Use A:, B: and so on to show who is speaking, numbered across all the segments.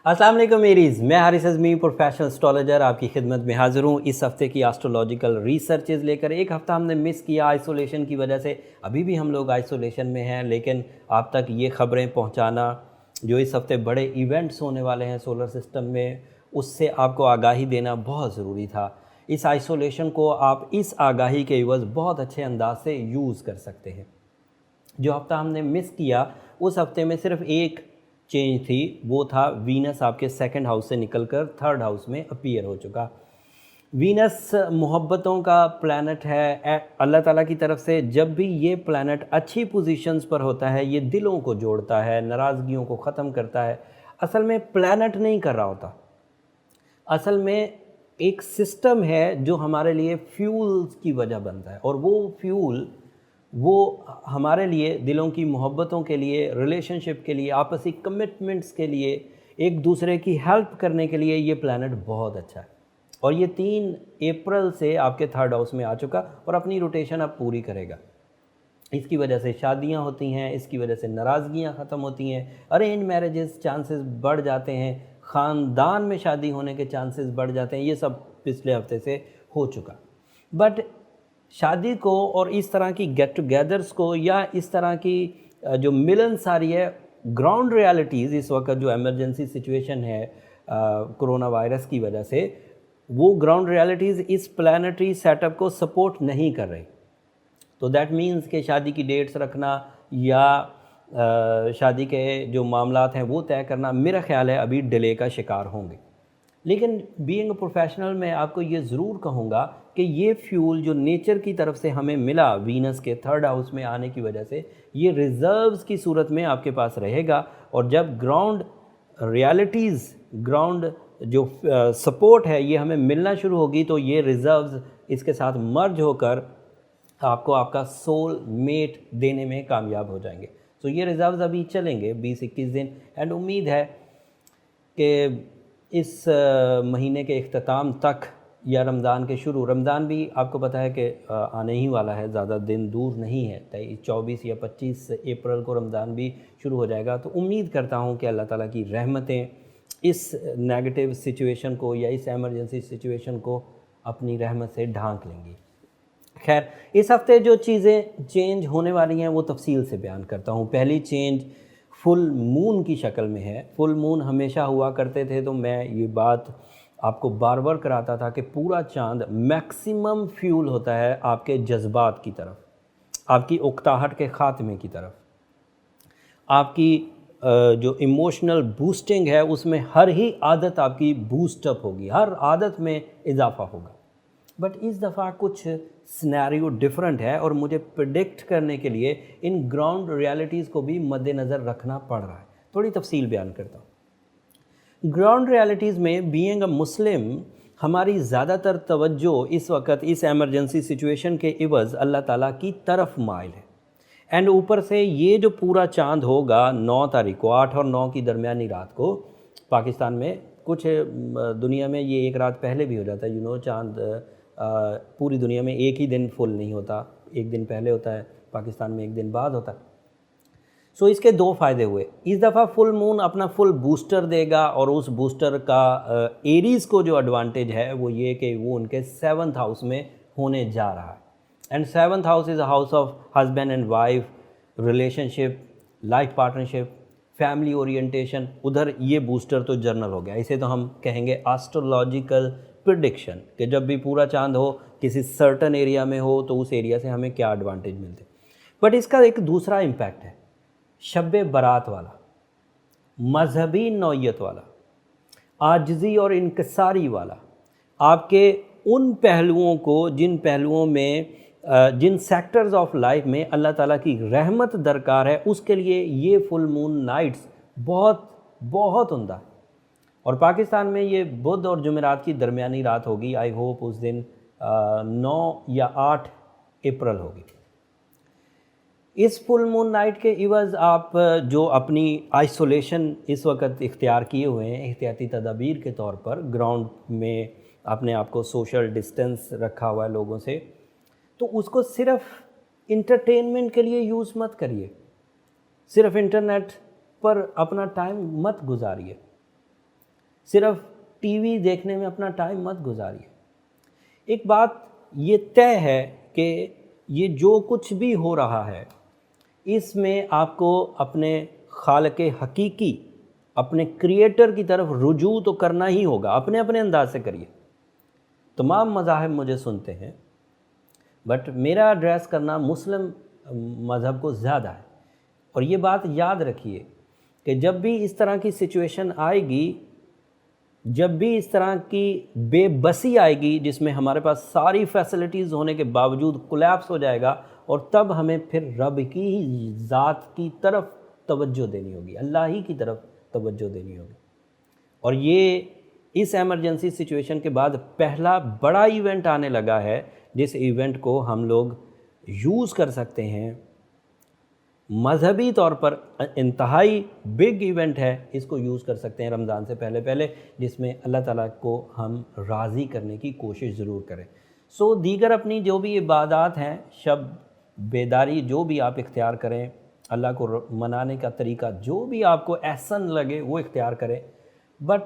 A: अस्सलाम वालेकुम मेरीज़, मैं हारिस अज़मी प्रोफेशनल एस्ट्रोलॉजर आपकी खिदमत में हाज़िर हूँ इस हफ़्ते की एस्ट्रोलॉजिकल रिसर्चेज़ लेकर। एक हफ़्ता हमने मिस किया आइसोलेशन की वजह से, अभी भी हम लोग आइसोलेशन में हैं, लेकिन आप तक ये ख़बरें पहुँचाना जो इस हफ़्ते बड़े इवेंट्स होने वाले हैं सोलर सिस्टम में, उससे आपको आगाही देना बहुत ज़रूरी था। इस आइसोलेशन को आप इस आगाही के एवज़ बहुत अच्छे अंदाज से यूज़ कर सकते हैं। जो हफ़्ता हमने मिस किया, उस हफ़्ते में सिर्फ़ एक चेंज थी, वो था वीनस आपके सेकंड हाउस से निकलकर थर्ड हाउस में अपीयर हो चुका। वीनस मोहब्बतों का प्लैनेट है अल्लाह ताला की तरफ से। जब भी ये प्लैनेट अच्छी पोजीशंस पर होता है, ये दिलों को जोड़ता है, नाराज़गियों को ख़त्म करता है। असल में प्लैनेट नहीं कर रहा होता, असल में एक सिस्टम है जो हमारे लिए फ्यूल्स की वजह बनता है, और वो फ्यूल वो हमारे लिए दिलों की मोहब्बतों के लिए, रिलेशनशिप के लिए, आपसी कमिटमेंट्स के लिए, एक दूसरे की हेल्प करने के लिए ये प्लैनेट बहुत अच्छा है। और ये 3 अप्रैल से आपके थर्ड हाउस में आ चुका और अपनी रोटेशन अब पूरी करेगा। इसकी वजह से शादियां होती हैं, इसकी वजह से नाराज़गियां ख़त्म होती हैं, अरेंज मैरिजेस चांसेस बढ़ जाते हैं, ख़ानदान में शादी होने के चांसेस बढ़ जाते हैं। ये सब पिछले हफ्ते से हो चुका। बट शादी को और इस तरह की गेट टुगेदर्स को या इस तरह की जो मिलनसारी है, ग्राउंड रियलिटीज़ इस वक्त जो इमरजेंसी सिचुएशन है कोरोना वायरस की वजह से, वो ग्राउंड रियलिटीज़ इस प्लानिटरी सेटअप को सपोर्ट नहीं कर रही। तो दैट मीन्स कि शादी की डेट्स रखना या शादी के जो मामलात हैं वो तय करना, मेरा ख़्याल है अभी डिले का शिकार होंगे। लेकिन बीइंग अ प्रोफेशनल मैं आपको ये ज़रूर कहूँगा कि ये फ्यूल जो नेचर की तरफ से हमें मिला वीनस के थर्ड हाउस में आने की वजह से, ये रिज़र्व्स की सूरत में आपके पास रहेगा। और जब ग्राउंड रियलिटीज़, ग्राउंड जो सपोर्ट है ये हमें मिलना शुरू होगी, तो ये रिज़र्व्स इसके साथ मर्ज होकर आपको आपका सोल मेट देने में कामयाब हो जाएंगे। तो ये रिज़र्व्स अभी चलेंगे 20-21 दिन, एंड उम्मीद है कि इस महीने के इख्तिताम तक या रमज़ान के शुरू, रमज़ान भी आपको पता है कि आने ही वाला है, ज़्यादा दिन दूर नहीं है, 24 या 25 अप्रैल को रमज़ान भी शुरू हो जाएगा। तो उम्मीद करता हूँ कि अल्लाह ताला की रहमतें इस नेगेटिव सिचुएशन को या इस एमरजेंसी सिचुएशन को अपनी रहमत से ढांक लेंगी। खैर, इस हफ़्ते जो चीज़ें चेंज होने वाली हैं वो तफसील से बयान करता हूँ। पहली चेंज फुल मून की शक्ल में है। फुल मून हमेशा हुआ करते थे, तो मैं ये बात आपको बार बार कराता था कि पूरा चांद मैक्सिमम फ्यूल होता है आपके जज्बात की तरफ, आपकी उकताहट के ख़ात्मे की तरफ, आपकी जो इमोशनल बूस्टिंग है उसमें हर ही आदत आपकी बूस्टअप होगी, हर आदत में इजाफा होगा। बट इस दफ़ा कुछ सिनेरियो डिफरेंट है, और मुझे प्रिडिक्ट करने के लिए इन ग्राउंड रियलिटीज़ को भी मद्देनज़र रखना पड़ रहा है। थोड़ी तफसील बयान करता हूँ। ग्राउंड रियलिटीज़ में बीइंग अ मुस्लिम हमारी ज़्यादातर तवज्जो इस वक्त इस एमरजेंसी सिचुएशन के इवज़ अल्लाह ताला की तरफ माइल है। एंड ऊपर से ये जो पूरा चांद होगा 9 तारीख को, 8 और 9 की दरमियानी रात को पाकिस्तान में, कुछ दुनिया में ये एक रात पहले भी हो जाता है। चांद पूरी दुनिया में एक ही दिन फुल नहीं होता, एक दिन पहले होता है, पाकिस्तान में एक दिन बाद होता है। सो इसके 2 फ़ायदे हुए। इस दफ़ा फुल मून अपना फुल बूस्टर देगा, और उस बूस्टर का एरीज़ को जो एडवांटेज है वो ये कि वो उनके 7th हाउस में होने जा रहा है। And 7th house is a house of husband and wife, relationship, life partnership, family orientation. उधर ये बूस्टर तो जर्नल हो गया, इसे तो हम कहेंगे एस्ट्रोलॉजिकल प्रिडिक्शन, कि जब भी पूरा चांद हो, किसी सर्टन एरिया में हो, तो उस एरिया से हमें क्या एडवांटेज मिलते। बट इसका एक दूसरा इम्पैक्ट है, शब बारात वाला, मजहबी नौयत वाला, आजिज़ी और इनकसारी वाला। आपके उन पहलुओं को, जिन पहलुओं में जिन सेक्टर्स ऑफ लाइफ में अल्लाह ताला की रहमत दरकार है, उसके लिए ये फुल मून नाइट्स बहुत बहुत उम्दा है। और पाकिस्तान में ये बुध और जुमेरात की दरमियानी रात होगी। आई होप उस दिन 9 या 8 अप्रैल होगी। इस फुल मून नाइट के इवज़ आप जो अपनी आइसोलेशन इस वक्त इख्तियार किए हुए हैं, एहतियाती तदाबीर के तौर पर, ग्राउंड में अपने आप को सोशल डिस्टेंस रखा हुआ है लोगों से, तो उसको सिर्फ़ इंटरटेनमेंट के लिए यूज़ मत करिए, सिर्फ़ इंटरनेट पर अपना टाइम मत गुजारिए। सिर्फ टीवी देखने में अपना टाइम मत गुजारिए। एक बात ये तय है कि ये जो कुछ भी हो रहा है इसमें आपको अपने खालिक़े हकीकी, अपने क्रिएटर की तरफ रुजू तो करना ही होगा, अपने अपने अंदाज से करिए। तमाम मज़ाहिब मुझे सुनते हैं, बट मेरा एड्रेस करना मुस्लिम मज़हब को ज़्यादा है। और ये बात याद रखिए कि जब भी इस तरह की सिचुएशन आएगी, जब भी इस तरह की बेबसी आएगी जिसमें हमारे पास सारी फैसिलिटीज़ होने के बावजूद कोलैप्स हो जाएगा, और तब हमें फिर रब की ही ज़ात की तरफ तवज्जो देनी होगी, अल्लाह ही की तरफ तवज्जो देनी होगी। और ये इस एमरजेंसी सिचुएशन के बाद पहला बड़ा इवेंट आने लगा है, जिस इवेंट को हम लोग यूज़ कर सकते हैं। मजहबी तौर पर इंतहाई बिग इवेंट है, इसको यूज़ कर सकते हैं रमज़ान से पहले पहले, जिसमें अल्लाह ताला को हम राज़ी करने की कोशिश ज़रूर करें। सो दीगर अपनी जो भी इबादत हैं, शब बेदारी जो भी आप इख्तियार करें, अल्लाह को मनाने का तरीका जो भी आपको एहसन लगे वो इख्तियार करें, बट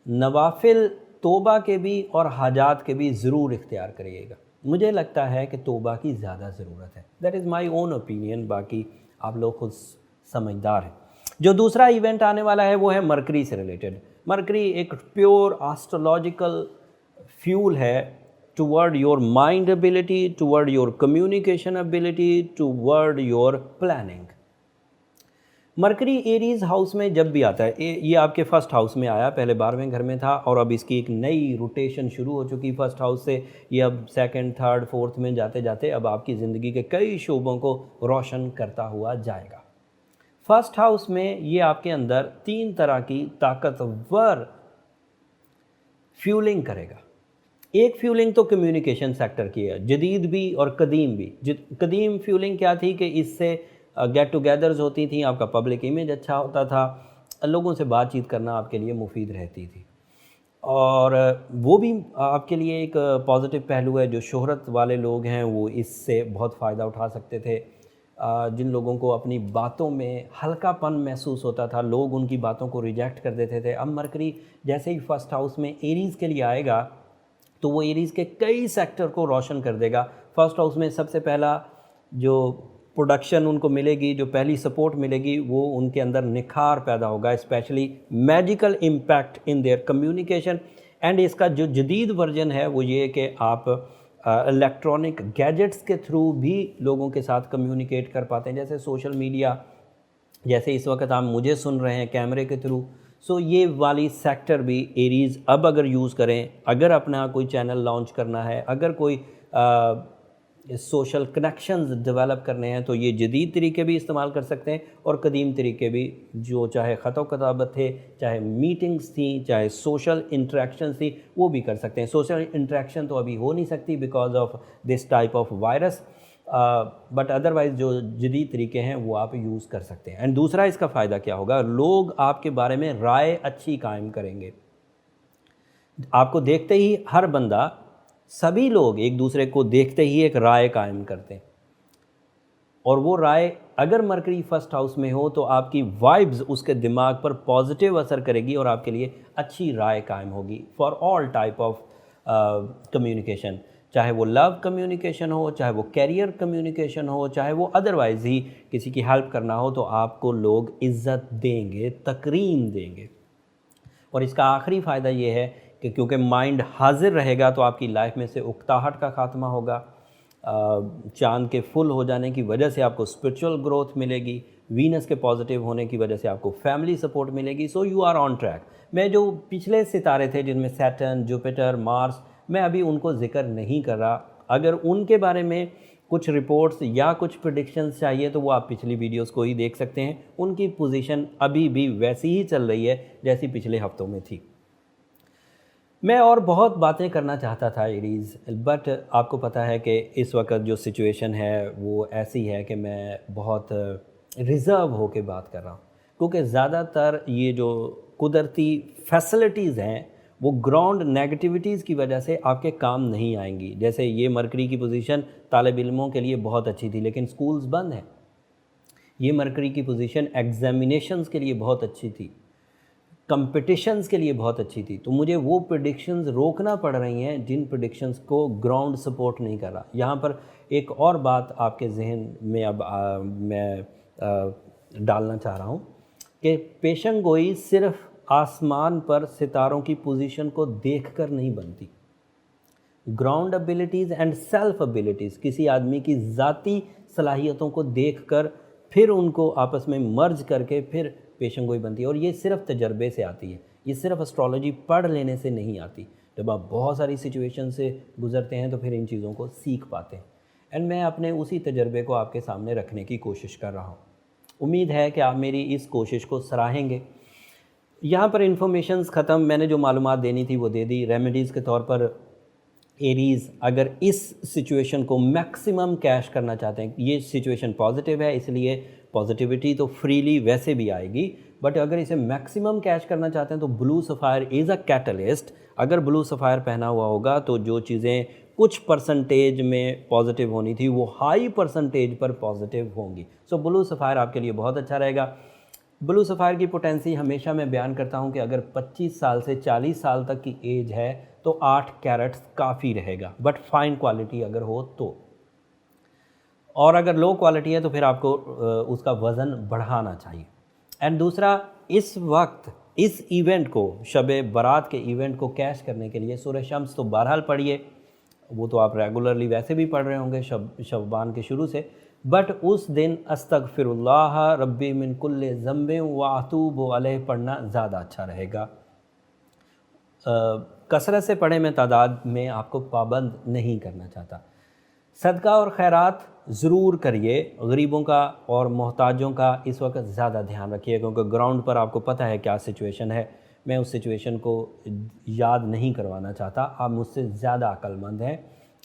A: नवाफिल तौबा के भी और हाजात के भी ज़रूर इख्तियार करिएगा। मुझे लगता है कि तौबा की ज़्यादा ज़रूरत है, that is my own opinion, बाकी आप लोग खुद समझदार हैं। जो दूसरा इवेंट आने वाला है वो है मरकरी से रिलेटेड। मरकरी एक प्योर एस्ट्रोलॉजिकल फ्यूल है toward your mind ability, toward your communication ability, toward your planning. Mercury Aries house में जब भी आता है, ये आपके फर्स्ट हाउस में आया, पहले 12वें घर में था, और अब इसकी एक नई रोटेशन शुरू हो चुकी फर्स्ट हाउस से। ये अब सेकंड, थर्ड, फोर्थ में जाते जाते अब आपकी ज़िंदगी के कई शोबों को रोशन करता हुआ जाएगा। फर्स्ट हाउस में ये आपके अंदर 3 तरह की ताकतवर फ्यूलिंग करेगा। एक फ्यूलिंग तो कम्युनिकेशन सेक्टर की है, जदीद भी और कदीम भी। कदीम फ्यूलिंग क्या थी कि इससे गेट टुगेदर्स होती थी, आपका पब्लिक इमेज अच्छा होता था, लोगों से बातचीत करना आपके लिए मुफीद रहती थी, और वो भी आपके लिए एक पॉजिटिव पहलू है। जो शोहरत वाले लोग हैं वो इससे बहुत फ़ायदा उठा सकते थे। जिन लोगों को अपनी बातों में हल्कापन महसूस होता था, लोग उनकी बातों को रिजेक्ट कर देते थे, अब मरकरी जैसे ही फर्स्ट हाउस में एरीज़ के लिए आएगा तो वो एरीज़ के कई सेक्टर को रोशन कर देगा। फर्स्ट हाउस में सबसे पहला जो प्रोडक्शन उनको मिलेगी, जो पहली सपोर्ट मिलेगी, वो उनके अंदर निखार पैदा होगा, specially magical impact in their communication. And इसका जो जदीद वर्जन है वो ये कि आप इलेक्ट्रॉनिक गैजेट्स के थ्रू भी लोगों के साथ कम्युनिकेट कर पाते हैं, जैसे सोशल मीडिया, जैसे इस वक्त आप मुझे सुन रहे हैं कैमरे के थ्रू। सो ये वाली सेक्टर भी एरीज़ अब अगर यूज़ करें, अगर अपना कोई चैनल लॉन्च करना है, अगर कोई सोशल कनेक्शंस डेवलप करने हैं, तो ये जदीद तरीके भी इस्तेमाल कर सकते हैं और कदीम तरीके भी, जो चाहे ख़त व किताबत थे, चाहे मीटिंग्स थी, चाहे सोशल इंटरेक्शन थी, वो भी कर सकते हैं। सोशल इंटरेक्शन तो अभी हो नहीं सकती because of this type of virus, but otherwise जो जदीद तरीके हैं वो आप यूज़ कर सकते हैं। एंड दूसरा इसका फ़ायदा क्या होगा, लोग आपके बारे में राय अच्छी कायम करेंगे। आपको देखते ही हर बंदा, सभी लोग एक दूसरे को देखते ही एक राय कायम करते हैं, और वो राय अगर मरकरी फर्स्ट हाउस में हो तो आपकी वाइब्स उसके दिमाग पर पॉजिटिव असर करेगी और आपके लिए अच्छी राय कायम होगी for all type of communication, चाहे वो लव कम्युनिकेशन हो, चाहे वो कैरियर कम्युनिकेशन हो, चाहे वो अदरवाइज़ ही किसी की हेल्प करना हो, तो आपको लोग इज़्ज़त देंगे, तकरीम देंगे। और इसका आखिरी फ़ायदा ये है कि क्योंकि माइंड हाजिर रहेगा तो आपकी लाइफ में से उकताहट का ख़ात्मा होगा। चांद के फुल हो जाने की वजह से आपको स्पिरिचुअल ग्रोथ मिलेगी, वीनस के पॉजिटिव होने की वजह से आपको फैमिली सपोर्ट मिलेगी। So you are on track. मैं जो पिछले सितारे थे जिनमें सैटर्न, जुपिटर, मार्स, मैं अभी उनको ज़िक्र नहीं कर रहा। अगर उनके बारे में कुछ रिपोर्ट्स या कुछ प्रेडिक्शंस चाहिए तो वो आप पिछली वीडियोस को ही देख सकते हैं। उनकी पोजीशन अभी भी वैसी ही चल रही है जैसी पिछले हफ्तों में थी। मैं और बहुत बातें करना चाहता था एरीज़, बट आपको पता है कि इस वक्त जो सिचुएशन है वो ऐसी है कि मैं बहुत रिज़र्व होकर बात कर रहा हूँ, क्योंकि ज़्यादातर ये जो कुदरती फैसिलिटीज़ हैं वो ग्राउंड नेगेटिविटीज़ की वजह से आपके काम नहीं आएंगी। जैसे ये मरकरी की पोजीशन तालिब इल्मों के लिए बहुत अच्छी थी, लेकिन स्कूल्स बंद हैं। ये मरकरी की पोजीशन एग्ज़ामिनेशंस के लिए बहुत अच्छी थी, कंपटीशंस के लिए बहुत अच्छी थी, तो मुझे वो प्रेडिक्शंस रोकना पड़ रही हैं जिन प्रेडिक्शंस को ग्राउंड सपोर्ट नहीं कर रहा। यहाँ पर एक और बात आपके जहन में अब मैं डालना चाह रहा हूँ कि पेशन गोई सिर्फ आसमान पर सितारों की पोजीशन को देखकर नहीं बनती। Ground abilities and self abilities, किसी आदमी की ज़ाती सलाहियतों को देखकर फिर उनको आपस में मर्ज करके फिर पेशन गोई बनती है। और ये सिर्फ तजर्बे से आती है, ये सिर्फ एस्ट्रोलॉजी पढ़ लेने से नहीं आती। जब आप बहुत सारी सिचुएशन से गुजरते हैं तो फिर इन चीज़ों को सीख पाते हैं। एंड मैं अपने उसी तजर्बे को आपके सामने रखने की कोशिश कर रहा हूँ। उम्मीद है कि आप मेरी इस कोशिश को सराहेंगे। यहाँ पर इन्फॉर्मेशंस ख़त्म, मैंने जो मालूमात देनी थी वो दे दी। रेमेडीज़ के तौर पर एरीज़ अगर इस सिचुएशन को मैक्सिमम कैश करना चाहते हैं, ये सिचुएशन पॉजिटिव है इसलिए पॉजिटिविटी तो फ्रीली वैसे भी आएगी, बट अगर इसे मैक्सिमम कैश करना चाहते हैं तो blue sapphire is a catalyst. अगर ब्लू सफ़ायर पहना हुआ होगा तो जो चीज़ें कुछ परसेंटेज में पॉजिटिव होनी थी वो हाई परसेंटेज पर पॉजिटिव होंगी। सो ब्लू सफ़ायर आपके लिए बहुत अच्छा रहेगा। ब्लू सफ़ायर की पोटेंसी हमेशा मैं बयान करता हूं कि अगर 25 साल से 40 साल तक की एज है तो 8 कैरेट्स काफ़ी रहेगा, बट फाइन क्वालिटी अगर हो तो। और अगर लो क्वालिटी है तो फिर आपको उसका वज़न बढ़ाना चाहिए। एंड दूसरा, इस वक्त इस इवेंट को, शब बारात के इवेंट को कैश करने के लिए सूरह शम्स तो बहरहाल पढ़िए, वो तो आप रेगुलरली वैसे भी पढ़ रहे होंगे शब्बान के शुरू से, बट उस दिन अस्तगफिरुल्लाह रब्बी मिन कुल्ले ज़म्बे व अतूबु अलैह पढ़ना ज़्यादा अच्छा रहेगा। कसरत से पढ़े, मैं तादाद में आपको पाबंद नहीं करना चाहता। सदका और खैरात ज़रूर करिए, गरीबों का और मोहताजों का इस वक्त ज़्यादा ध्यान रखिए, क्योंकि ग्राउंड पर आपको पता है क्या सिचुएशन है। मैं उस सिचुएशन को याद नहीं करवाना चाहता। आप मुझसे ज़्यादा अक्लमंद हैं,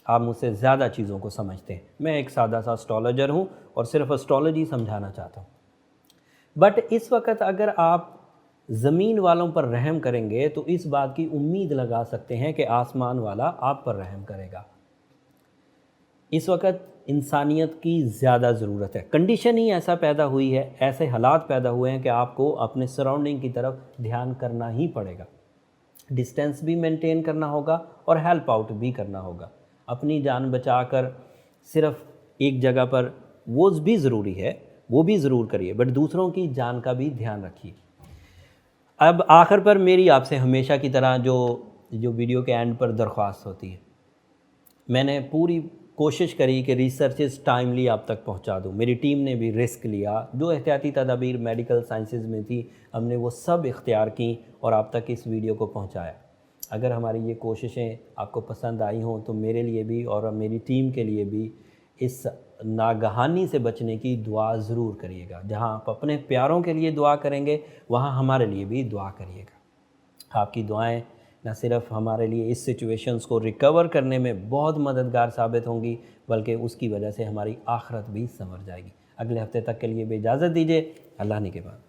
A: आप मुझसे ज़्यादा चीज़ों को समझते हैं। मैं एक सादा सा एस्ट्रोलॉजर हूँ और सिर्फ एस्ट्रोलॉजी समझाना चाहता हूँ। बट इस वक्त अगर आप ज़मीन वालों पर रहम करेंगे तो इस बात की उम्मीद लगा सकते हैं कि आसमान वाला आप पर रहम करेगा। इस वक्त इंसानियत की ज़्यादा ज़रूरत है। कंडीशन ही ऐसा पैदा हुई है, ऐसे हालात पैदा हुए हैं कि आपको अपने सराउंडिंग की तरफ ध्यान करना ही पड़ेगा। डिस्टेंस भी मेंटेन करना होगा और हेल्प आउट भी करना होगा। अपनी जान बचाकर सिर्फ एक जगह पर वो भी ज़रूरी है, वो भी ज़रूर करिए, बट दूसरों की जान का भी ध्यान रखिए। अब आखिर पर मेरी आपसे हमेशा की तरह जो वीडियो के एंड पर दरख्वास्त होती है, मैंने पूरी कोशिश करी कि रिसर्चेस टाइमली आप तक पहुंचा दूं। मेरी टीम ने भी रिस्क लिया, जो एहतियाती तदाबीर मेडिकल साइंसेज में थी हमने वो सब इख्तियार की और आप तक इस वीडियो को पहुंचाया। अगर हमारी ये कोशिशें आपको पसंद आई हों तो मेरे लिए भी और मेरी टीम के लिए भी इस नागहानी से बचने की दुआ ज़रूर करिएगा। जहां आप अपने प्यारों के लिए दुआ करेंगे वहां हमारे लिए भी दुआ करिएगा। आपकी दुआएं न सिर्फ हमारे लिए इस सिचुएशंस को रिकवर करने में बहुत मददगार साबित होंगी, बल्कि उसकी वजह से हमारी आखिरत भी संवर जाएगी। अगले हफ्ते तक के लिए भी इजाज़त दीजिए। अल्लाह ने के बाद।